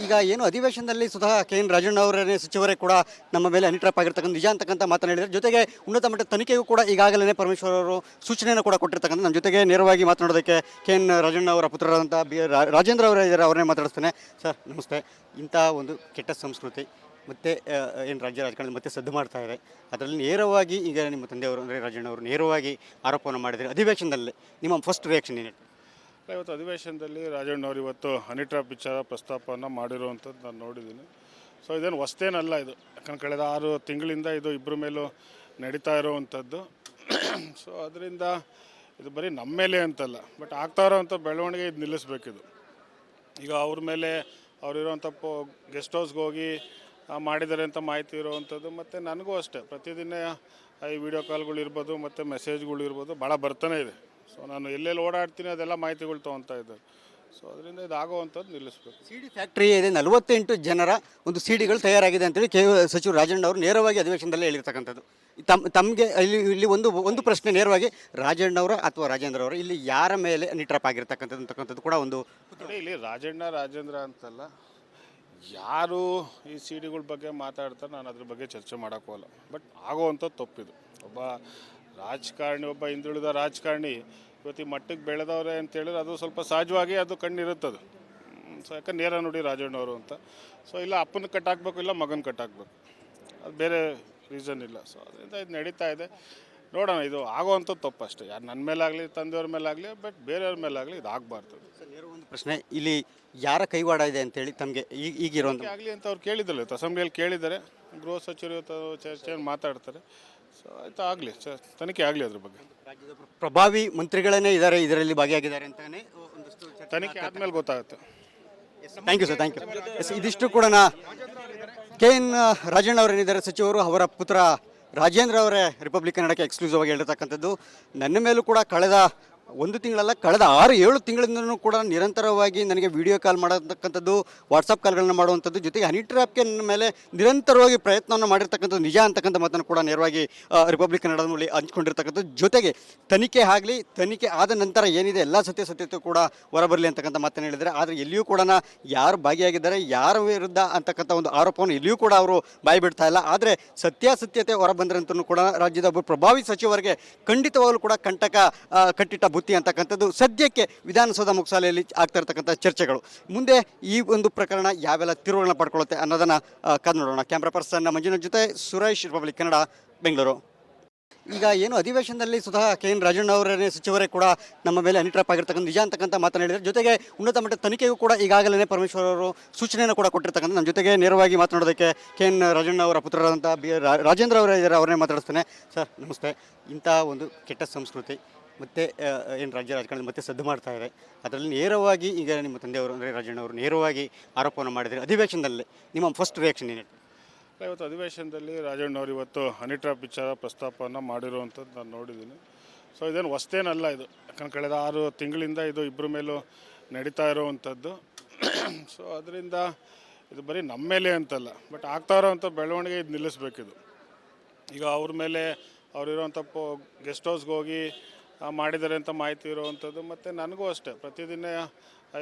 ಈಗ ಏನು ಅಧಿವೇಶನದಲ್ಲಿ ಸ್ವತಃ KN ರಾಜಣ್ಣ ಅವರೇ ಸಚಿವರೇ ಕೂಡ ನಮ್ಮ ಮೇಲೆ ಅನಿಟ್ರಾಪ್ ಆಗಿರ್ತಕ್ಕಂಥ ನಿಜ ಅಂತಕ್ಕಂಥ ಮಾತನ್ನು ಹೇಳಿದ್ದಾರೆ. ಜೊತೆಗೆ ಉನ್ನತ ಮಟ್ಟದ ತನಿಖೆಗೂ ಕೂಡ ಈಗಾಗಲೇ ಪರಮೇಶ್ವರ್ ಅವರು ಸೂಚನೆಯನ್ನು ಕೂಡ ಕೊಟ್ಟಿರ್ತಕ್ಕಂಥ ನಮ್ಮ ಜೊತೆಗೆ ನೇರವಾಗಿ ಮಾತನಾಡೋದಕ್ಕೆ KN ರಾಜಣ್ಣ ಅವರ ಪುತ್ರರಾದಂಥ ರಾಜೇಂದ್ರ ಅವರೇ ಇದ್ದಾರೆ. ಅವರನ್ನೇ ಮಾತಾಡಿಸ್ತೇನೆ. ಸರ್ ನಮಸ್ತೆ. ಇಂಥ ಒಂದು ಕೆಟ್ಟ ಸಂಸ್ಕೃತಿ ಮತ್ತು ಏನು ರಾಜ್ಯ ರಾಜಕಾರಣದಲ್ಲಿ ಮತ್ತೆ ಸದ್ದು ಮಾಡ್ತಾ ಇದೆ. ಅದರಲ್ಲಿ ನೇರವಾಗಿ ಈಗ ನಿಮ್ಮ ತಂದೆಯವರು ಅಂದರೆ ರಾಜಣ್ಣ ಅವರು ನೇರವಾಗಿ ಆರೋಪವನ್ನು ಮಾಡಿದ್ದಾರೆ ಅಧಿವೇಶನದಲ್ಲಿ. ನಿಮ್ಮ ಫಸ್ಟ್ ರಿಯಾಕ್ಷನ್ ಏನು? ಇವತ್ತು ಅಧಿವೇಶನದಲ್ಲಿ ರಾಜಣ್ಣವ್ರು ಇವತ್ತು ಹನಿ ಟ್ರ್ಯಾಪ್ ವಿಚಾರ ಪ್ರಸ್ತಾಪವನ್ನು ಮಾಡಿರುವಂಥದ್ದು ನಾನು ನೋಡಿದ್ದೀನಿ. ಸೊ ಇದೇನು ಹೊಸ್ತೇನಲ್ಲ ಇದು, ಯಾಕಂದ್ರೆ ಕಳೆದ 6 ತಿಂಗಳಿಂದ ಇದು ಇಬ್ಬರ ಮೇಲೂ ನಡೀತಾ ಇರೋವಂಥದ್ದು. ಸೊ ಅದರಿಂದ ಇದು ಬರೀ ನಮ್ಮ ಮೇಲೆ ಅಂತಲ್ಲ, ಬಟ್ ಆಗ್ತಾ ಇರೋವಂಥ ಬೆಳವಣಿಗೆ ಇದು ನಿಲ್ಲಿಸ್ಬೇಕಿದು. ಈಗ ಅವ್ರ ಮೇಲೆ ಅವರಿರೋವಂಥ ಗೆಸ್ಟ್ ಹೌಸ್ಗೆ ಹೋಗಿ ಮಾಡಿದ್ದಾರೆ ಅಂತ ಮಾಹಿತಿ ಇರೋವಂಥದ್ದು, ಮತ್ತು ನನಗೂ ಅಷ್ಟೇ ಪ್ರತಿದಿನ ಈ ವಿಡಿಯೋ ಕಾಲ್ಗಳಿರ್ಬೋದು ಮತ್ತು ಮೆಸೇಜ್ಗಳಿರ್ಬೋದು ಭಾಳ ಬರ್ತಾನೆ ಇದೆ. ಸೊ ನಾನು ಎಲ್ಲೆಲ್ಲಿ ಓಡಾಡ್ತೀನಿ ಅದೆಲ್ಲ ಮಾಹಿತಿಗಳು ತೊಗೊತಾ ಇದ್ದಾರೆ. ಸೊ ಅದರಿಂದ ಇದಾಗುವಂಥದ್ದು ನಿಲ್ಲಿಸ್ಬೇಕು. CD ಫ್ಯಾಕ್ಟ್ರಿ ಇದೆ, 48 ಜನರ ಒಂದು CDಗಳು ತಯಾರಾಗಿದೆ ಅಂತೇಳಿ ಸಚಿವ ರಾಜಣ್ಣ ಅವರು ನೇರವಾಗಿ ಅಧಿವೇಶನದಲ್ಲೇ ಹೇಳಿರ್ತಕ್ಕಂಥದ್ದು. ತಮಗೆ ಇಲ್ಲಿ ಒಂದು ಪ್ರಶ್ನೆ ನೇರವಾಗಿ ರಾಜಣ್ಣವರ ಅಥವಾ ರಾಜೇಂದ್ರ ಅವರ ಇಲ್ಲಿ ಯಾರ ಮೇಲೆ ನಿಟ್ರಪ್ ಆಗಿರ್ತಕ್ಕಂಥದ್ದು ಕೂಡ ಒಂದು ಇಲ್ಲಿ ರಾಜೇಂದ್ರ ಅಂತಲ್ಲ, ಯಾರು ಈ CDಗಳ ಬಗ್ಗೆ ಮಾತಾಡ್ತಾರೆ ನಾನು ಅದ್ರ ಬಗ್ಗೆ ಚರ್ಚೆ ಮಾಡೋಕ್ಕೋಲ್ಲ. ಬಟ್ ಆಗೋವಂಥದ್ದು ತಪ್ಪಿದು. ಒಬ್ಬ ರಾಜಕಾರಣಿ, ಒಬ್ಬ ಹಿಂದುಳಿದ ರಾಜಕಾರಣಿ ಇವತ್ತು ಈ ಮಟ್ಟಕ್ಕೆ ಬೆಳೆದವ್ರೆ ಅಂತೇಳಿದ್ರೆ ಅದು ಸ್ವಲ್ಪ ಸಹಜವಾಗಿ ಅದು ಕಣ್ಣಿರುತ್ತದು. ಸೊ ಯಾಕಂದ್ರೆ ನೇರ ನೋಡಿ ರಾಜಣ್ಣವರು ಅಂತ. ಸೊ ಇಲ್ಲ ಅಪ್ಪನ ಕಟ್ಟಾಕಬೇಕು, ಇಲ್ಲ ಮಗನ ಕಟ್ಟಾಕಬೇಕು, ಅದು ಬೇರೆ ರೀಸನ್ ಇಲ್ಲ. ಸೊ ಅದರಿಂದ ಇದು ನಡೀತಾ ಇದೆ. ನೋಡೋಣ, ಇದು ಆಗೋವಂಥದ್ದು ತಪ್ಪು ಅಷ್ಟೇ. ಯಾರು ನನ್ನ ಮೇಲಾಗಲಿ ತಂದೆಯವ್ರ ಮೇಲಾಗಲಿ, ಬಟ್ ಬೇರೆಯವ್ರ ಮೇಲಾಗಲಿ ಇದು ಆಗಬಾರ್ದು. ಒಂದು ಪ್ರಶ್ನೆ, ಇಲ್ಲಿ ಯಾರ ಕೈವಾಡ ಇದೆ ಅಂತೇಳಿ ತಮಗೆ ಈಗಿರೋದು ಆಗಲಿ ಅಂತ ಅವ್ರು ಕೇಳಿದ್ದಲ್ಲ, ಅಸೆಂಬ್ಲಿಯಲ್ಲಿ ಕೇಳಿದ್ದಾರೆ. ಗೃಹ ಸಚಿವರು ಚರ್ಚೆಯನ್ನು ಮಾತಾಡ್ತಾರೆ. ಸೊ ಆಯಿತು, ಆಗಲಿ, ತನಿಖೆ ಆಗಲಿ ಅದ್ರ ಬಗ್ಗೆ. ರಾಜ್ಯದ ಪ್ರಭಾವಿ ಮಂತ್ರಿಗಳನ್ನೇ ಇದ್ದಾರೆ ಇದರಲ್ಲಿ ಭಾಗಿಯಾಗಿದ್ದಾರೆ ಅಂತಲೇ ಒಂದಷ್ಟು ತನಿಖೆ ಆದಮೇಲೆ ಗೊತ್ತಾಗುತ್ತೆ. Thank you sir, thank you. ಇದಿಷ್ಟು ಕೂಡ KN ರಾಜಣ್ಣ ಅವರೇನಿದ್ದಾರೆ ಸಚಿವರು, ಅವರ ಪುತ್ರ ರಾಜೇಂದ್ರ ಅವರೇ ರಿಪಬ್ಲಿಕ್ ಕನ್ನಡಕ್ಕೆ ಎಕ್ಸ್ಕ್ಲೂಸಿವ್ ಆಗಿ ಹೇಳಿರ್ತಕ್ಕಂಥದ್ದು. ನನ್ನ ಮೇಲೂ ಕೂಡ ಕಳೆದ 1 ತಿಂಗಳಲ್ಲ, ಕಳೆದ 6-7 ತಿಂಗಳಿಂದಲೂ ಕೂಡ ನಿರಂತರವಾಗಿ ನನಗೆ ವಿಡಿಯೋ ಕಾಲ್ ಮಾಡತಕ್ಕಂಥದ್ದು, ವಾಟ್ಸಪ್ ಕಾಲ್ಗಳನ್ನ ಮಾಡುವಂಥದ್ದು, ಜೊತೆಗೆ ಹನಿ ಟ್ರ್ಯಾಪ್ಗೆ ನನ್ನ ಮೇಲೆ ನಿರಂತರವಾಗಿ ಪ್ರಯತ್ನವನ್ನು ಮಾಡಿರ್ತಕ್ಕಂಥದ್ದು ನಿಜ ಅಂತಕ್ಕಂಥ ಮಾತನ್ನು ಕೂಡ ನೇರವಾಗಿ ರಿಪಬ್ಲಿಕ್ ಕನ್ನಡದ ಮೂಲಕ ಹಂಚ್ಕೊಂಡಿರ್ತಕ್ಕಂಥದ್ದು. ಜೊತೆಗೆ ತನಿಖೆ ಆಗಲಿ, ತನಿಖೆ ಆದ ನಂತರ ಏನಿದೆ ಎಲ್ಲ ಸತ್ಯಾಸತ್ಯತೆ ಕೂಡ ಹೊರಬರಲಿ ಅಂತಕ್ಕಂಥ ಮಾತನ್ನು ಹೇಳಿದ್ದಾರೆ. ಆದರೆ ಎಲ್ಲಿಯೂ ಕೂಡ ಯಾರು ಭಾಗಿಯಾಗಿದ್ದಾರೆ, ಯಾರ ವಿರುದ್ಧ ಅಂತಕ್ಕಂಥ ಒಂದು ಆರೋಪವನ್ನು ಎಲ್ಲಿಯೂ ಕೂಡ ಅವರು ಬಾಯಿ ಬಿಡ್ತಾ ಇಲ್ಲ. ಆದರೆ ಸತ್ಯಾಸತ್ಯತೆ ಹೊರಬಂದ್ರಂತೂ ಕೂಡ ರಾಜ್ಯದ ಒಬ್ಬ ಪ್ರಭಾವಿ ಸಚಿವರಿಗೆ ಖಂಡಿತವಾಗಲೂ ಕೂಡ ಕಂಟಕ ಕಟ್ಟಿಟ್ಟ ಬುತ್ತಿ ಅಂತಕ್ಕಂಥದ್ದು ಸದ್ಯಕ್ಕೆ ವಿಧಾನಸೌಧ ಮುಕ್ಸಾಲೆಯಲ್ಲಿ ಆಗ್ತಾ ಇರ್ತಕ್ಕಂಥ ಚರ್ಚೆಗಳು. ಮುಂದೆ ಈ ಒಂದು ಪ್ರಕರಣ ಯಾವೆಲ್ಲ ತಿರುವುಗಳನ್ನ ಪಡ್ಕೊಳ್ಳುತ್ತೆ ಅನ್ನೋದನ್ನು ಕಾದು ನೋಡೋಣ. ಕ್ಯಾಮ್ರಾ ಪರ್ಸನ್ ಮಂಜುನಾಥ್ ಜೊತೆ ಸುರೇಶ್, ರಿಪಬ್ಲಿಕ್ ಕನ್ನಡ, ಬೆಂಗಳೂರು. ಈಗ ಏನು ಅಧಿವೇಶನದಲ್ಲಿ ಸ್ವತಃ KN ರಾಜಣ್ಣ ಅವರೇ ಸಚಿವರೇ ಕೂಡ ನಮ್ಮ ಮೇಲೆ ಅನಿಟ್ರಾಪ್ ಆಗಿರ್ತಕ್ಕಂಥ ನಿಜ ಅಂತಕ್ಕಂಥ ಮಾತನ್ನು ಹೇಳಿದ್ದಾರೆ. ಜೊತೆಗೆ ಉನ್ನತ ಮಟ್ಟದ ತನಿಖೆಗೂ ಕೂಡ ಈಗಾಗಲೇ ಪರಮೇಶ್ವರ್ ಅವರು ಸೂಚನೆಯನ್ನು ಕೂಡ ಕೊಟ್ಟಿರ್ತಕ್ಕಂಥ ನಮ್ಮ ಜೊತೆಗೆ ನೇರವಾಗಿ ಮಾತನಾಡೋದಕ್ಕೆ KN ರಾಜಣ್ಣ ಅವರ ಪುತ್ರರಾದಂಥ ರಾಜೇಂದ್ರ ಅವರೇ ಇದ್ದಾರೆ. ಅವರನ್ನೇ ಮಾತಾಡಿಸ್ತೇನೆ. ಸರ್ ನಮಸ್ತೆ. ಇಂಥ ಒಂದು ಕೆಟ್ಟ ಸಂಸ್ಕೃತಿ ಮತ್ತು ಏನು ರಾಜ್ಯ ರಾಜಕಾರಣದಲ್ಲಿ ಮತ್ತೆ ಸದ್ದು ಮಾಡ್ತಾ ಇದೆ. ಅದರಲ್ಲಿ ನೇರವಾಗಿ ಈಗ ನಿಮ್ಮ ತಂದೆಯವರು ಅಂದರೆ ರಾಜಣ್ಣ ಅವರು ನೇರವಾಗಿ ಆರೋಪವನ್ನು ಮಾಡಿದ್ದಾರೆ ಅಧಿವೇಶನದಲ್ಲಿ. ನಿಮ್ಮ ಫಸ್ಟ್ ರಿಯಾಕ್ಷನ್ ಏನು? ಇವತ್ತು ಅಧಿವೇಶನದಲ್ಲಿ ರಾಜಣ್ಣವ್ರು ಇವತ್ತು ಹನಿ ಟ್ರ್ಯಾಪ್ ವಿಚಾರ ಪ್ರಸ್ತಾಪವನ್ನು ಮಾಡಿರುವಂಥದ್ದು ನಾನು ನೋಡಿದ್ದೀನಿ. ಸೊ ಇದೇನು ಹೊಸ್ತೇನಲ್ಲ ಇದು, ಯಾಕಂದ್ರೆ ಕಳೆದ 6 ತಿಂಗಳಿಂದ ಇದು ಇಬ್ಬರ ಮೇಲೂ ನಡೀತಾ ಇರೋವಂಥದ್ದು. ಸೊ ಅದರಿಂದ ಇದು ಬರೀ ನಮ್ಮ ಮೇಲೆ ಅಂತಲ್ಲ, ಬಟ್ ಆಗ್ತಾ ಇರೋವಂಥ ಬೆಳವಣಿಗೆ ಇದು ನಿಲ್ಲಿಸ್ಬೇಕಿದು. ಈಗ ಅವ್ರ ಮೇಲೆ ಅವರಿರೋವಂಥ ಗೆಸ್ಟ್ ಹೌಸ್ಗೆ ಹೋಗಿ ಮಾಡಿದ್ದಾರೆ ಅಂತ ಮಾಹಿತಿ ಇರೋವಂಥದ್ದು, ಮತ್ತು ನನಗೂ ಅಷ್ಟೇ ಪ್ರತಿದಿನ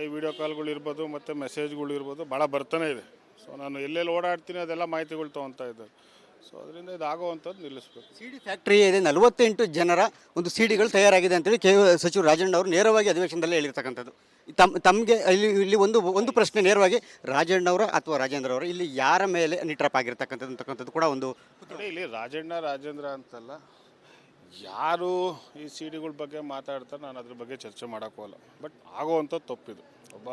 ಈ ವಿಡಿಯೋ ಕಾಲ್ಗಳಿರ್ಬೋದು ಮತ್ತು ಮೆಸೇಜ್ಗಳಿರ್ಬೋದು ಭಾಳ ಬರ್ತಾನೆ ಇದೆ. ಸೊ ನಾನು ಎಲ್ಲೆಲ್ಲಿ ಓಡಾಡ್ತೀನಿ ಅದೆಲ್ಲ ಮಾಹಿತಿಗಳು ತೊಗೊತಾ ಇದ್ದಾರೆ. ಸೊ ಅದರಿಂದ ಇದಾಗುವಂಥದ್ದು ನಿಲ್ಲಿಸ್ಬೇಕು. CD ಫ್ಯಾಕ್ಟ್ರಿ ಇದೆ, 48 ಜನರ ಒಂದು CDಗಳು ತಯಾರಾಗಿದೆ ಅಂತೇಳಿ ಸಚಿವ ರಾಜಣ್ಣ ಅವರು ನೇರವಾಗಿ ಅಧಿವೇಶನದಲ್ಲೇ ಹೇಳಿರ್ತಕ್ಕಂಥದ್ದು. ತಮಗೆ ಇಲ್ಲಿ ಒಂದು ಪ್ರಶ್ನೆ ನೇರವಾಗಿ ರಾಜಣ್ಣವರ ಅಥವಾ ರಾಜೇಂದ್ರ ಅವರ ಇಲ್ಲಿ ಯಾರ ಮೇಲೆ ನಿಟ್ರಪ್ ಆಗಿರ್ತಕ್ಕಂಥದ್ದು ಕೂಡ ಒಂದು ಇಲ್ಲಿ ರಾಜೇಂದ್ರ ಅಂತಲ್ಲ, ಯಾರು ಈ CDಗಳ ಬಗ್ಗೆ ಮಾತಾಡ್ತಾರೆ ನಾನು ಅದ್ರ ಬಗ್ಗೆ ಚರ್ಚೆ ಮಾಡೋಕ್ಕೋಲ್ಲ. ಬಟ್ ಆಗೋವಂಥದ್ದು ತಪ್ಪಿದು. ಒಬ್ಬ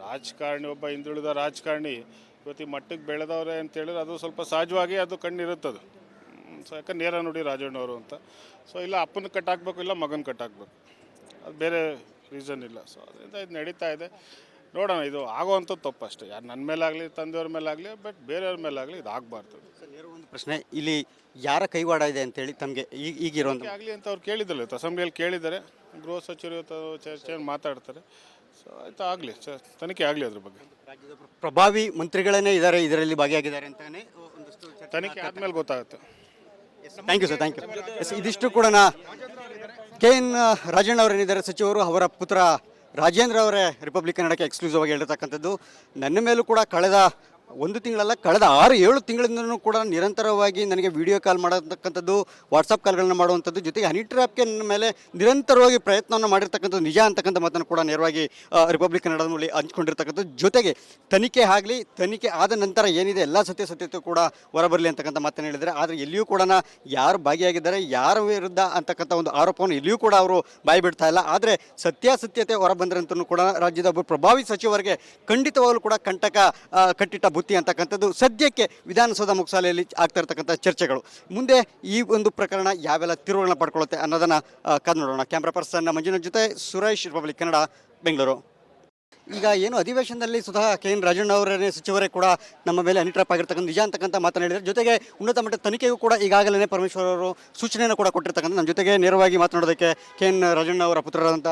ರಾಜಕಾರಣಿ, ಒಬ್ಬ ಹಿಂದುಳಿದ ರಾಜಕಾರಣಿ ಇವತ್ತು ಈ ಮಟ್ಟಕ್ಕೆ ಬೆಳೆದವ್ರೆ ಅಂತೇಳಿದ್ರೆ ಅದು ಸ್ವಲ್ಪ ಸಹಜವಾಗಿ ಅದು ಕಣ್ಣಿರುತ್ತದು. ಸೊ ಯಾಕಂದ್ರೆ ನೇರ ನೋಡಿ ರಾಜಣ್ಣವರು ಅಂತ. ಸೊ ಇಲ್ಲ ಅಪ್ಪನ ಕಟ್ಟಾಕಬೇಕು, ಇಲ್ಲ ಮಗನ ಕಟ್ಟಾಕಬೇಕು, ಅದು ಬೇರೆ ರೀಸನ್ ಇಲ್ಲ. ಸೊ ಅದರಿಂದ ಇದು ನಡೀತಾ ಇದೆ. ನೋಡೋಣ, ಇದು ಆಗೋವಂಥದ್ದು ತಪ್ಪು ಅಷ್ಟೇ. ಯಾರು ನನ್ನ ಮೇಲಾಗಲಿ ತಂದೆಯವ್ರ ಮೇಲಾಗಲಿ, ಬಟ್ ಬೇರೆಯವ್ರ ಮೇಲಾಗಲಿ ಇದು ಆಗಬಾರ್ದು. ಒಂದು ಪ್ರಶ್ನೆ, ಇಲ್ಲಿ ಯಾರ ಕೈವಾಡ ಇದೆ ಅಂತೇಳಿ ತಮಗೆ ಈಗಿರೋದು ಆಗಲಿ ಅಂತ ಅವ್ರು ಕೇಳಿದ್ದಲ್ಲ, ಅಸೆಂಬ್ಲಿಯಲ್ಲಿ ಕೇಳಿದ್ದಾರೆ. ಗೃಹ ಸಚಿವರು ಚರ್ಚೆಯನ್ನು ಮಾತಾಡ್ತಾರೆ. ಸೊ ಆಯಿತು, ಆಗಲಿ, ತನಿಖೆ ಆಗಲಿ ಅದ್ರ ಬಗ್ಗೆ. ರಾಜ್ಯದ ಪ್ರಭಾವಿ ಮಂತ್ರಿಗಳನ್ನೇ ಇದ್ದಾರೆ ಇದರಲ್ಲಿ ಭಾಗಿಯಾಗಿದ್ದಾರೆ ಅಂತಲೇ ಒಂದಷ್ಟು ತನಿಖೆ ಆದಮೇಲೆ ಗೊತ್ತಾಗುತ್ತೆ. Thank you sir, thank you. ಇದಿಷ್ಟು ಕೂಡ KN ರಾಜಣ್ಣ ಅವರೇನಿದ್ದಾರೆ ಸಚಿವರು, ಅವರ ಪುತ್ರ ರಾಜೇಂದ್ರ ಅವರೇ ರಿಪಬ್ಲಿಕ್ ಕನ್ನಡಕ್ಕೆ ಎಕ್ಸ್ಕ್ಲೂಸಿವ್ ಆಗಿ ಹೇಳಿರ್ತಕ್ಕಂಥದ್ದು. ನನ್ನ ಮೇಲೂ ಕೂಡ ಕಳೆದ ಒಂದು ತಿಂಗಳಲ್ಲ, ಕಳೆದ 6-7 ತಿಂಗಳಿಂದಲೂ ಕೂಡ ನಿರಂತರವಾಗಿ ನನಗೆ ವಿಡಿಯೋ ಕಾಲ್ ಮಾಡತಕ್ಕಂಥದ್ದು, ವಾಟ್ಸಪ್ ಕಾಲ್ಗಳನ್ನ ಮಾಡುವಂಥದ್ದು, ಜೊತೆಗೆ ಹನಿ ಟ್ರ್ಯಾಪ್ಗೆ ನನ್ನ ಮೇಲೆ ನಿರಂತರವಾಗಿ ಪ್ರಯತ್ನವನ್ನು ಮಾಡಿರ್ತಕ್ಕಂಥದ್ದು ನಿಜ ಅಂತಕ್ಕಂಥ ಮಾತನ್ನು ಕೂಡ ನೇರವಾಗಿ ರಿಪಬ್ಲಿಕ್ ಕನ್ನಡದ ಮೂಲಕ ಹಂಚ್ಕೊಂಡಿರ್ತಕ್ಕಂಥದ್ದು. ಜೊತೆಗೆ ತನಿಖೆ ಆಗಲಿ, ತನಿಖೆ ಆದ ನಂತರ ಏನಿದೆ ಎಲ್ಲ ಸತ್ಯಾಸತ್ಯತೆ ಕೂಡ ಹೊರಬರಲಿ ಅಂತಕ್ಕಂಥ ಮಾತನ್ನು ಹೇಳಿದ್ದಾರೆ. ಆದರೆ ಎಲ್ಲಿಯೂ ಕೂಡ ಯಾರು ಭಾಗಿಯಾಗಿದ್ದಾರೆ, ಯಾರ ವಿರುದ್ಧ ಅಂತಕ್ಕಂಥ ಒಂದು ಆರೋಪವನ್ನು ಎಲ್ಲಿಯೂ ಕೂಡ ಅವರು ಬಾಯಿ ಬಿಡ್ತಾ ಇಲ್ಲ. ಆದರೆ ಸತ್ಯಾಸತ್ಯತೆ ಹೊರಬಂದ್ರಂತೂ ಕೂಡ ರಾಜ್ಯದ ಒಬ್ಬ ಪ್ರಭಾವಿ ಸಚಿವರಿಗೆ ಖಂಡಿತವಾಗಲೂ ಕೂಡ ಕಂಟಕ ಕಟ್ಟಿಟ್ಟ ಬುತ್ತಿ ಅಂತಕ್ಕಂಥದ್ದು ಸದ್ಯಕ್ಕೆ ವಿಧಾನಸೌಧ ಮುಕ್ಸಾಲೆಯಲ್ಲಿ ಆಗ್ತಾ ಇರ್ತಕ್ಕಂಥ ಚರ್ಚೆಗಳು. ಮುಂದೆ ಈ ಒಂದು ಪ್ರಕರಣ ಯಾವೆಲ್ಲ ತಿರುವುಗಳನ್ನ ಪಡ್ಕೊಳ್ಳುತ್ತೆ ಅನ್ನೋದನ್ನು ಕಾದು ನೋಡೋಣ. ಕ್ಯಾಮ್ರಾ ಪರ್ಸನ್ ಮಂಜುನಾಥ್ ಜೊತೆ ಸುರೇಶ್, ರಿಪಬ್ಲಿಕ್ ಕನ್ನಡ, ಬೆಂಗಳೂರು. ಈಗ ಏನು ಅಧಿವೇಶನದಲ್ಲಿ ಸ್ವತಃ KN ರಾಜಣ್ಣ ಅವರೇ ಸಚಿವರೇ ಕೂಡ ನಮ್ಮ ಮೇಲೆ ಹನಿ ಟ್ರ್ಯಾಪ್ ಆಗಿರ್ತಕ್ಕಂಥ ನಿಜ ಅಂತಕ್ಕಂಥ ಮಾತನ್ನು ಹೇಳಿದ್ದಾರೆ. ಜೊತೆಗೆ ಉನ್ನತ ಮಟ್ಟದ ತನಿಖೆಗೂ ಕೂಡ ಈಗಾಗಲೇ ಪರಮೇಶ್ವರ್ ಅವರು ಸೂಚನೆಯನ್ನು ಕೂಡ ಕೊಟ್ಟಿರ್ತಕ್ಕಂಥ. ನಮ್ಮ ಜೊತೆಗೆ ನೇರವಾಗಿ ಮಾತನಾಡೋದಕ್ಕೆ KN ರಾಜಣ್ಣ ಅವರ ಪುತ್ರರಾದಂಥ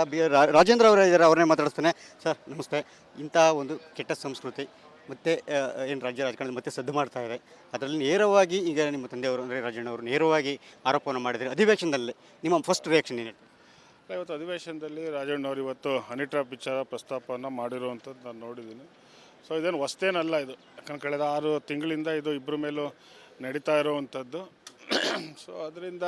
ರಾಜೇಂದ್ರ ಅವರೇ ಇದ್ದಾರೆ, ಅವರನ್ನೇ ಮಾತಾಡಿಸ್ತೇನೆ. ಸರ್ ನಮಸ್ತೆ. ಇಂಥ ಒಂದು ಕೆಟ್ಟ ಸಂಸ್ಕೃತಿ ಮತ್ತು ಏನು ರಾಜ್ಯ ರಾಜಕಾರಣದಲ್ಲಿ ಮತ್ತೆ ಸದ್ದು ಮಾಡ್ತಾ ಇದೆ, ಅದರಲ್ಲಿ ನೇರವಾಗಿ ಈಗ ನಿಮ್ಮ ತಂದೆಯವರು ಅಂದರೆ ರಾಜಣ್ಣ ಅವರು ನೇರವಾಗಿ ಆರೋಪವನ್ನು ಮಾಡಿದ್ದಾರೆ ಅಧಿವೇಶನದಲ್ಲಿ. ನಿಮ್ಮ ಫಸ್ಟ್ ರಿಯಾಕ್ಷನ್ ಏನು? ಇವತ್ತು ಅಧಿವೇಶನದಲ್ಲಿ ರಾಜಣ್ಣವ್ರು ಇವತ್ತು ಹನಿ ಟ್ರ್ಯಾಪ್ ವಿಚಾರ ಪ್ರಸ್ತಾಪವನ್ನು ಮಾಡಿರುವಂಥದ್ದು ನಾನು ನೋಡಿದ್ದೀನಿ. ಸೊ ಇದೇನು ಹೊಸ್ತೇನಲ್ಲ ಇದು, ಯಾಕಂದ್ರೆ ಕಳೆದ 6 ತಿಂಗಳಿಂದ ಇದು ಇಬ್ಬರ ಮೇಲೂ ನಡೀತಾ ಇರೋವಂಥದ್ದು. ಸೊ ಅದರಿಂದ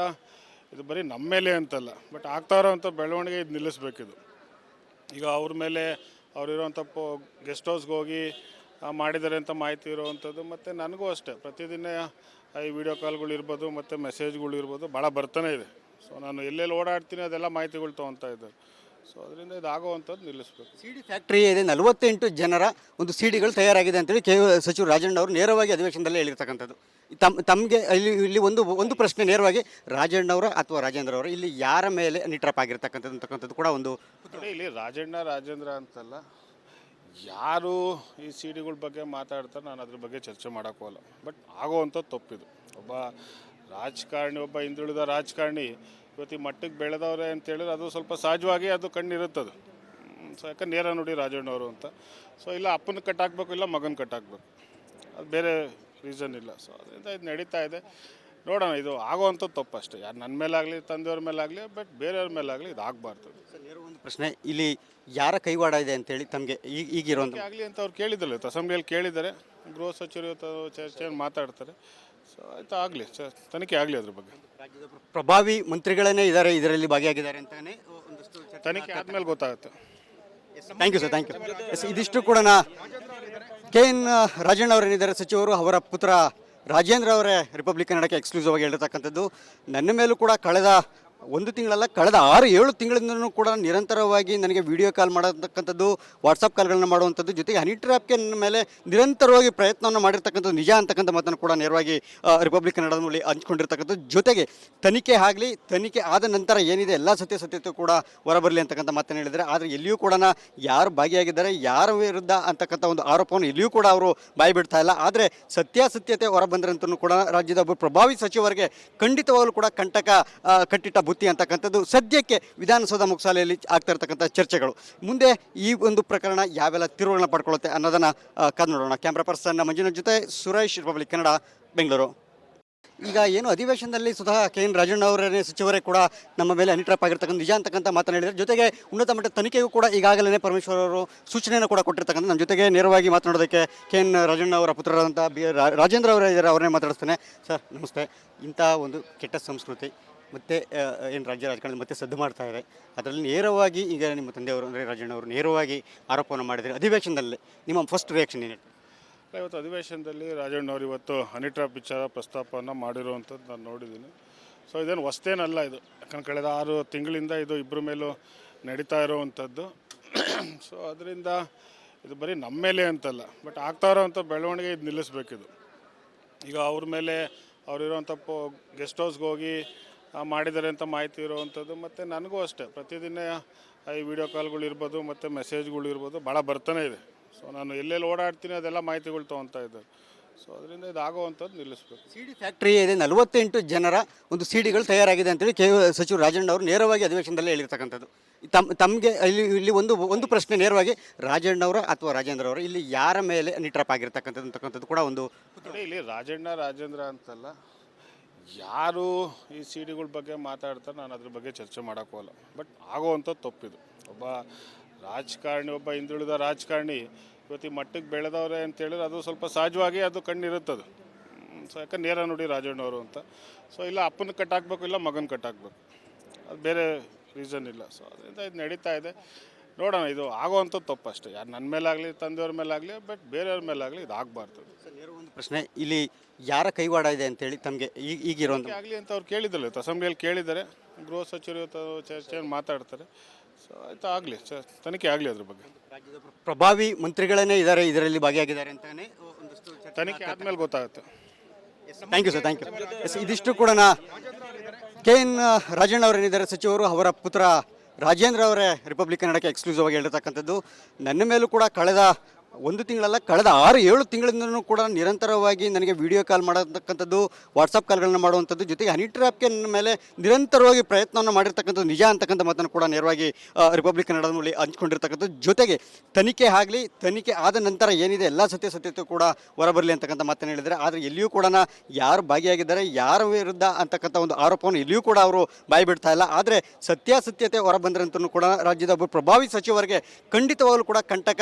ಇದು ಬರೀ ನಮ್ಮ ಮೇಲೆ ಅಂತಲ್ಲ, ಬಟ್ ಆಗ್ತಾ ಇರೋವಂಥ ಬೆಳವಣಿಗೆ ಇದು ನಿಲ್ಲಿಸ್ಬೇಕಿದು. ಈಗ ಅವ್ರ ಮೇಲೆ ಅವರಿರೋವಂಥ ಗೆಸ್ಟ್ ಹೌಸ್ಗೆ ಹೋಗಿ ಮಾಡಿದ್ದಾರೆ ಅಂತ ಮಾಹಿತಿ ಇರೋವಂಥದ್ದು. ಮತ್ತು ನನಗೂ ಅಷ್ಟೇ ಪ್ರತಿದಿನ ಈ ವಿಡಿಯೋ ಕಾಲ್ಗಳಿರ್ಬೋದು ಮತ್ತು ಮೆಸೇಜ್ಗಳಿರ್ಬೋದು ಭಾಳ ಬರ್ತಾನೆ ಇದೆ. ಸೊ ನಾನು ಎಲ್ಲೆಲ್ಲಿ ಓಡಾಡ್ತೀನಿ ಅದೆಲ್ಲ ಮಾಹಿತಿಗಳು ತೊಗೊತಾ ಇದ್ದಾರೆ. ಸೊ ಅದರಿಂದ ಇದಾಗುವಂಥದ್ದು ನಿಲ್ಲಿಸ್ಬೇಕು. CD ಫ್ಯಾಕ್ಟ್ರಿ ಇದೆ, 48 ಜನರ ಒಂದು CDಗಳು ತಯಾರಾಗಿದೆ ಅಂತೇಳಿ ಸಚಿವರು ರಾಜಣ್ಣ ಅವರು ನೇರವಾಗಿ ಅಧಿವೇಶನದಲ್ಲೇ ಹೇಳಿರ್ತಕ್ಕಂಥದ್ದು. ತಮಗೆ ಇಲ್ಲಿ ಒಂದು ಪ್ರಶ್ನೆ ನೇರವಾಗಿ ರಾಜಣ್ಣವರ ಅಥವಾ ರಾಜೇಂದ್ರ ಅವರ ಇಲ್ಲಿ ಯಾರ ಮೇಲೆ ಹನಿ ಟ್ರ್ಯಾಪ್ ಆಗಿರ್ತಕ್ಕಂಥದ್ದು ಅಂತಕ್ಕಂಥದ್ದು ಕೂಡ ಒಂದು. ಇಲ್ಲಿ ರಾಜೇಂದ್ರ ಅಂತಲ್ಲ, ಯಾರು ಈ CDಗಳ ಬಗ್ಗೆ ಮಾತಾಡ್ತಾರೆ ನಾನು ಅದ್ರ ಬಗ್ಗೆ ಚರ್ಚೆ ಮಾಡೋಕ್ಕೋಲ್ಲ. ಬಟ್ ಆಗೋವಂಥದ್ದು ತಪ್ಪಿದು. ಒಬ್ಬ ರಾಜಕಾರಣಿ, ಒಬ್ಬ ಹಿಂದುಳಿದ ರಾಜಕಾರಣಿ ಇವತ್ತು ಈ ಮಟ್ಟಕ್ಕೆ ಬೆಳೆದವ್ರೆ ಅಂತೇಳಿದ್ರೆ ಅದು ಸ್ವಲ್ಪ ಸಹಜವಾಗಿ ಅದು ಕಣ್ಣಿರುತ್ತದು. ಸೊ ಯಾಕಂದ್ರೆ ನೇರ ನೋಡಿ ರಾಜಣ್ಣವರು ಅಂತ. ಸೊ ಇಲ್ಲ ಅಪ್ಪನ ಕಟ್ಟಾಕಬೇಕು, ಇಲ್ಲ ಮಗನ ಕಟ್ಟಾಕಬೇಕು, ಅದು ಬೇರೆ ರೀಸನ್ ಇಲ್ಲ. ಸೊ ಅದರಿಂದ ಇದು ನಡೀತಾ ಇದೆ. ನೋಡೋಣ, ಇದು ಆಗೋವಂಥದ್ದು ತಪ್ಪು ಅಷ್ಟೇ. ಯಾರು ನನ್ನ ಮೇಲಾಗಲಿ, ತಂದೆಯವ್ರ ಮೇಲಾಗಲಿ, ಬಟ್ ಬೇರೆಯವ್ರ ಮೇಲಾಗಲಿ ಇದು ಆಗಬಾರ್ದು. ಒಂದು ಪ್ರಶ್ನೆ, ಇಲ್ಲಿ ಯಾರ ಕೈವಾಡ ಇದೆ ಅಂತೇಳಿ ತಮಗೆ ಈಗಿರುವಂಥ ಆಗಲಿ ಅಂತ ಅವ್ರು ಕೇಳಿದ್ರಲ್ಲ, ಅಸೆಂಬ್ಲಿಯಲ್ಲಿ ಕೇಳಿದ್ದಾರೆ, ಗೃಹ ಸಚಿವರು ಚರ್ಚೆಯನ್ನು ಮಾತಾಡ್ತಾರೆ. ಸೊ ಆಯಿತು, ಆಗಲಿ, ತನಿಖೆ ಆಗಲಿ ಅದ್ರ ಬಗ್ಗೆ. ರಾಜ್ಯದ ಪ್ರಭಾವಿ ಮಂತ್ರಿಗಳೇ ಇದ್ದಾರೆ ಇದರಲ್ಲಿ ಭಾಗಿಯಾಗಿದ್ದಾರೆ ಅಂತಲೇ ಒಂದಷ್ಟು ತನಿಖೆ ಆದಮೇಲೆ ಗೊತ್ತಾಗುತ್ತೆ. Thank you sir, thank you. ಇದಿಷ್ಟು ಕೂಡ KN ರಾಜಣ್ಣ ಅವರೇನಿದ್ದಾರೆ ಸಚಿವರು, ಅವರ ಪುತ್ರ ರಾಜೇಂದ್ರ ಅವರೇ ರಿಪಬ್ಲಿಕ್ ಕನ್ನಡಕ್ಕೆ ಎಕ್ಸ್ಕ್ಲೂಸಿವ್ ಆಗಿ ಹೇಳಿರ್ತಕ್ಕಂಥದ್ದು. ನನ್ನ ಮೇಲೂ ಕೂಡ ಕಳೆದ ಒಂದು ತಿಂಗಳಲ್ಲ, ಕಳೆದ 6-7 ತಿಂಗಳಿಂದಲೂ ಕೂಡ ನಿರಂತರವಾಗಿ ನನಗೆ ವಿಡಿಯೋ ಕಾಲ್ ಮಾಡತಕ್ಕಂಥದ್ದು, ವಾಟ್ಸಪ್ ಕಾಲ್ಗಳನ್ನ ಮಾಡುವಂಥದ್ದು, ಜೊತೆಗೆ ಹನಿ ಟ್ರ್ಯಾಪ್ಗೆ ನನ್ನ ಮೇಲೆ ನಿರಂತರವಾಗಿ ಪ್ರಯತ್ನವನ್ನು ಮಾಡಿರ್ತಕ್ಕಂಥದ್ದು ನಿಜ ಅಂತಕ್ಕಂಥ ಮಾತನ್ನು ಕೂಡ ನೇರವಾಗಿ ರಿಪಬ್ಲಿಕ್ ಕನ್ನಡದ ಮೂಲಕ ಹಂಚ್ಕೊಂಡಿರ್ತಕ್ಕಂಥದ್ದು. ಜೊತೆಗೆ ತನಿಖೆ ಆಗಲಿ, ತನಿಖೆ ಆದ ನಂತರ ಏನಿದೆ ಎಲ್ಲ ಸತ್ಯಾಸತ್ಯತೆ ಕೂಡ ಹೊರಬರಲಿ ಅಂತಕ್ಕಂಥ ಮಾತನ್ನು ಹೇಳಿದ್ದಾರೆ. ಆದರೆ ಎಲ್ಲಿಯೂ ಕೂಡ ಯಾರು ಭಾಗಿಯಾಗಿದ್ದಾರೆ, ಯಾರ ವಿರುದ್ಧ ಅಂತಕ್ಕಂಥ ಒಂದು ಆರೋಪವನ್ನು ಎಲ್ಲಿಯೂ ಕೂಡ ಅವರು ಬಾಯಿ ಬಿಡ್ತಾ ಇಲ್ಲ. ಆದರೆ ಸತ್ಯಾಸತ್ಯತೆ ಹೊರಬಂದ್ರಂತೂ ಕೂಡ ರಾಜ್ಯದ ಒಬ್ಬ ಪ್ರಭಾವಿ ಸಚಿವರಿಗೆ ಖಂಡಿತವಾಗಲೂ ಕೂಡ ಕಂಟಕ ಕಟ್ಟಿಟ್ಟ ಬುತ್ತಿ ಅಂತಕ್ಕಂಥದ್ದು ಸದ್ಯಕ್ಕೆ ವಿಧಾನಸೌಧ ಮುಕ್ಸಾಲೆಯಲ್ಲಿ ಆಗ್ತಾ ಇರ್ತಕ್ಕಂಥ ಚರ್ಚೆಗಳು. ಮುಂದೆ ಈ ಒಂದು ಪ್ರಕರಣ ಯಾವೆಲ್ಲ ತಿರುವುಗಳನ್ನ ಪಡ್ಕೊಳ್ಳುತ್ತೆ ಅನ್ನೋದನ್ನು ಕಾದು ನೋಡೋಣ. ಕ್ಯಾಮ್ರಾ ಪರ್ಸನ್ ಮಂಜುನಾಥ್ ಜೊತೆ ಸುರೇಶ್, ರಿಪಬ್ಲಿಕ್ ಕನ್ನಡ, ಬೆಂಗಳೂರು. ಈಗ ಏನು ಅಧಿವೇಶನದಲ್ಲಿ ಸ್ವತಃ KN ರಾಜಣ್ಣ ಅವರೇ ಸಚಿವರೇ ಕೂಡ ನಮ್ಮ ಮೇಲೆ ಹನಿ ಟ್ರ್ಯಾಪ್ ಆಗಿರ್ತಕ್ಕಂಥ ನಿಜ ಅಂತಕ್ಕಂಥ ಮಾತನ್ನು ಹೇಳಿದ್ದಾರೆ. ಜೊತೆಗೆ ಉನ್ನತ ಮಟ್ಟದ ತನಿಖೆಗೂ ಕೂಡ ಈಗಾಗಲೇ ಪರಮೇಶ್ವರ್ ಅವರು ಸೂಚನೆಯನ್ನು ಕೂಡ ಕೊಟ್ಟಿರ್ತಕ್ಕಂಥ. ನಮ್ಮ ಜೊತೆಗೆ ನೇರವಾಗಿ ಮಾತನಾಡೋದಕ್ಕೆ KN ರಾಜಣ್ಣ ಅವರ ಪುತ್ರರಾದಂಥ ರಾಜೇಂದ್ರ ಅವರೇ ಇದ್ದಾರೆ, ಅವರನ್ನೇ ಮಾತಾಡಿಸ್ತೇನೆ. ಸರ್ ನಮಸ್ತೆ. ಇಂಥ ಒಂದು ಕೆಟ್ಟ ಸಂಸ್ಕೃತಿ ಮತ್ತು ಏನು ರಾಜ್ಯ ರಾಜಕಾರಣದಲ್ಲಿ ಮತ್ತೆ ಸದ್ದು ಮಾಡ್ತಾ ಇದೆ, ಅದರಲ್ಲಿ ನೇರವಾಗಿ ಈಗ ನಿಮ್ಮ ತಂದೆಯವರು ಅಂದರೆ ರಾಜಣ್ಣ ಅವರು ನೇರವಾಗಿ ಆರೋಪವನ್ನು ಮಾಡಿದ್ದಾರೆ ಅಧಿವೇಶನದಲ್ಲಿ. ನಿಮ್ಮ ಫಸ್ಟ್ ರಿಯಾಕ್ಷನ್ ಏನು? ಇವತ್ತು ಅಧಿವೇಶನದಲ್ಲಿ ರಾಜಣ್ಣವ್ರು ಇವತ್ತು ಹನಿ ಟ್ರ್ಯಾಪ್ ವಿಚಾರ ಪ್ರಸ್ತಾಪವನ್ನು ಮಾಡಿರುವಂಥದ್ದು ನಾನು ನೋಡಿದ್ದೀನಿ. ಸೊ ಇದೇನು ಹೊಸ್ತೇನಲ್ಲ ಇದು, ಯಾಕಂದ್ರೆ ಕಳೆದ 6 ತಿಂಗಳಿಂದ ಇದು ಇಬ್ಬರ ಮೇಲೂ ನಡೀತಾ ಇರೋವಂಥದ್ದು. ಸೊ ಅದರಿಂದ ಇದು ಬರೀ ನಮ್ಮ ಮೇಲೆ ಅಂತಲ್ಲ, ಬಟ್ ಆಗ್ತಾ ಇರೋವಂಥ ಬೆಳವಣಿಗೆ ಇದು ನಿಲ್ಲಿಸ್ಬೇಕಿದು. ಈಗ ಅವ್ರ ಮೇಲೆ ಅವರಿರೋವಂಥ ಗೆಸ್ಟ್ ಹೌಸ್ಗೆ ಹೋಗಿ ಮಾಡಿದ್ದಾರೆ ಅಂತ ಮಾಹಿತಿ ಇರೋವಂಥದ್ದು. ಮತ್ತು ನನಗೂ ಅಷ್ಟೇ ಪ್ರತಿದಿನ ಈ ವಿಡಿಯೋ ಕಾಲ್ಗಳಿರ್ಬೋದು ಮತ್ತು ಮೆಸೇಜ್ಗಳಿರ್ಬೋದು ಭಾಳ ಬರ್ತಾನೆ ಇದೆ. ಸೊ ನಾನು ಎಲ್ಲೆಲ್ಲಿ ಓಡಾಡ್ತೀನಿ ಅದೆಲ್ಲ ಮಾಹಿತಿಗಳು ತೊಗೊತಾ ಇದ್ದಾರೆ. ಸೊ ಅದರಿಂದ ಇದಾಗುವಂಥದ್ದು ನಿಲ್ಲಿಸ್ಬೇಕು. CD ಫ್ಯಾಕ್ಟ್ರಿ ಇದೆ, 48 ಜನರ ಒಂದು CDಗಳು ತಯಾರಾಗಿದೆ ಅಂತೇಳಿ ಸಚಿವರು ರಾಜಣ್ಣ ಅವರು ನೇರವಾಗಿ ಅಧಿವೇಶನದಲ್ಲೇ ಹೇಳಿರ್ತಕ್ಕಂಥದ್ದು. ತಮಗೆ ಇಲ್ಲಿ ಒಂದು ಪ್ರಶ್ನೆ ನೇರವಾಗಿ ರಾಜಣ್ಣವರ ಅಥವಾ ರಾಜೇಂದ್ರ ಅವರ ಇಲ್ಲಿ ಯಾರ ಮೇಲೆ ಹನಿ ಟ್ರ್ಯಾಪ್ ಆಗಿರ್ತಕ್ಕಂಥದ್ದು ಅಂತಕ್ಕಂಥದ್ದು ಕೂಡ ಒಂದು. ಇಲ್ಲಿ ರಾಜೇಂದ್ರ ಅಂತಲ್ಲ, ಯಾರು ಈ CDಗಳ ಬಗ್ಗೆ ಮಾತಾಡ್ತಾರೆ ನಾನು ಅದ್ರ ಬಗ್ಗೆ ಚರ್ಚೆ ಮಾಡೋಕ್ಕೋಲ್ಲ. ಬಟ್ ಆಗೋವಂಥದ್ದು ತಪ್ಪಿದು. ಒಬ್ಬ ರಾಜಕಾರಣಿ, ಒಬ್ಬ ಹಿಂದುಳಿದ ರಾಜಕಾರಣಿ ಇವತ್ತು ಈ ಮಟ್ಟಕ್ಕೆ ಬೆಳೆದವ್ರೆ ಅಂತ ಹೇಳಿದ್ರೆ ಅದು ಸ್ವಲ್ಪ ಸಹಜವಾಗಿ ಅದು ಕಣ್ಣಿರುತ್ತದು. ಸೊ ಯಾಕಂದ್ರೆ ನೇರ ನುಡಿ ರಾಜಣ್ಣವರು ಅಂತ. ಸೊ ಇಲ್ಲ ಅಪ್ಪನ ಕಟ್ಟಾಕಬೇಕು, ಇಲ್ಲ ಮಗನ ಕಟ್ಟಾಕಬೇಕು, ಅದು ಬೇರೆ ರೀಸನ್ ಇಲ್ಲ. ಸೊ ಅದರಿಂದ ಇದು ನಡೀತಾ ಇದೆ. ನೋಡೋಣ, ಇದು ಆಗೋವಂಥದ್ದು ತಪ್ಪು ಅಷ್ಟೇ. ಯಾರು ನನ್ನ ಮೇಲಾಗಲಿ, ತಂದೆಯವ್ರ ಮೇಲಾಗಲಿ, ಬಟ್ ಬೇರೆಯವ್ರ ಮೇಲಾಗಲಿ ಇದು ಆಗಬಾರ್ದು. ಒಂದು ಪ್ರಶ್ನೆ, ಇಲ್ಲಿ ಯಾರ ಕೈವಾಡ ಇದೆ ಅಂತೇಳಿ ತಮಗೆ ಈಗಿರೋ ಆಗಲಿ ಅಂತ ಅವ್ರು ಕೇಳಿದ್ದಲ್ಲ, ಅಸೆಂಬ್ಲಿಯಲ್ಲಿ ಕೇಳಿದ್ದಾರೆ. ಗೃಹ ಸಚಿವರು ಇವತ್ತು ಚರ್ಚೆಯನ್ನು ಮಾತಾಡ್ತಾರೆ. ಸೊ ಆಯಿತು, ಆಗಲಿ, ತನಿಖೆ ಆಗಲಿ ಅದ್ರ ಬಗ್ಗೆ. ರಾಜ್ಯದ ಪ್ರಭಾವಿ ಮಂತ್ರಿಗಳೇ ಇದ್ದಾರೆ ಇದರಲ್ಲಿ ಭಾಗಿಯಾಗಿದ್ದಾರೆ ಅಂತಾನೆ ಒಂದಷ್ಟು ತನಿಖೆ ಆದಮೇಲೆ ಗೊತ್ತಾಗುತ್ತೆ. Thank you sir, thank you. Yes, ಇದಿಷ್ಟು ಕೂಡ ಕೆ ಎನ್ ರಾಜಣ್ಣ ಅವರೇನಿದ್ದಾರೆ ಸಚಿವರು, ಅವರ ಪುತ್ರ ರಾಜೇಂದ್ರ ಅವರೇ ರಿಪಬ್ಲಿಕ್ ಕನ್ನಡಕ್ಕೆ ಎಕ್ಸ್ಕ್ಲೂಸಿವ್ ಆಗಿ ಹೇಳಿರ್ತಕ್ಕಂಥದ್ದು. ನನ್ನ ಮೇಲೂ ಕೂಡ ಕಳೆದ 1 ತಿಂಗಳಲ್ಲ, ಕಳೆದ 6-7 ತಿಂಗಳಿಂದಲೂ ಕೂಡ ನಿರಂತರವಾಗಿ ನನಗೆ ವಿಡಿಯೋ ಕಾಲ್ ಮಾಡತಕ್ಕಂಥದ್ದು, ವಾಟ್ಸಪ್ ಕಾಲ್ಗಳನ್ನ ಮಾಡುವಂಥದ್ದು, ಜೊತೆಗೆ ಹನಿ ಟ್ರ್ಯಾಪ್ಗೆ ನನ್ನ ಮೇಲೆ ನಿರಂತರವಾಗಿ ಪ್ರಯತ್ನವನ್ನು ಮಾಡಿರ್ತಕ್ಕಂಥದ್ದು ನಿಜ ಅಂತಕ್ಕಂಥ ಮಾತನ್ನು ಕೂಡ ನೇರವಾಗಿ ರಿಪಬ್ಲಿಕ್ ಕನ್ನಡದ ಮೂಲಕ ಹಂಚ್ಕೊಂಡಿರ್ತಕ್ಕಂಥದ್ದು. ಜೊತೆಗೆ ತನಿಖೆ ಆಗಲಿ, ತನಿಖೆ ಆದ ನಂತರ ಏನಿದೆ ಎಲ್ಲ ಸತ್ಯಾಸತ್ಯತೆ ಕೂಡ ಹೊರಬರಲಿ ಅಂತಕ್ಕಂಥ ಮಾತನ್ನು ಹೇಳಿದ್ದಾರೆ. ಆದರೆ ಎಲ್ಲಿಯೂ ಕೂಡ ಯಾರು ಭಾಗಿಯಾಗಿದ್ದಾರೆ, ಯಾರ ವಿರುದ್ಧ ಅಂತಕ್ಕಂಥ ಒಂದು ಆರೋಪವನ್ನು ಎಲ್ಲಿಯೂ ಕೂಡ ಅವರು ಬಾಯಿ ಬಿಡ್ತಾ ಇಲ್ಲ. ಆದರೆ ಸತ್ಯಾಸತ್ಯತೆ ಹೊರಬಂದ್ರಂತೂ ಕೂಡ ರಾಜ್ಯದ ಒಬ್ಬ ಪ್ರಭಾವಿ ಸಚಿವರಿಗೆ ಖಂಡಿತವಾಗಲೂ ಕೂಡ ಕಂಟಕ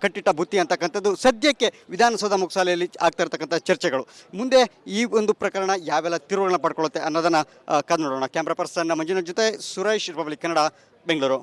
ಕಟ್ಟಿಟ್ಟ ಬುತ್ತಿ ಅಂತಕ್ಕಂಥದ್ದು ಸದ್ಯಕ್ಕೆ ವಿಧಾನಸೌಧ ಮುಕ್ಸಾಲೆಯಲ್ಲಿ ಆಗ್ತಾ ಇರ್ತಕ್ಕಂಥ ಚರ್ಚೆಗಳು. ಮುಂದೆ ಈ ಒಂದು ಪ್ರಕರಣ ಯಾವೆಲ್ಲ ತಿರುವುಗಳನ್ನ ಪಡ್ಕೊಳ್ಳುತ್ತೆ ಅನ್ನೋದನ್ನು ಕಾದು ನೋಡೋಣ. ಕ್ಯಾಮ್ರಾ ಪರ್ಸನ್ ಮಂಜುನಾಥ್ ಜೊತೆ ಸುರೇಶ್, ರಿಪಬ್ಲಿಕ್ ಕನ್ನಡ, ಬೆಂಗಳೂರು.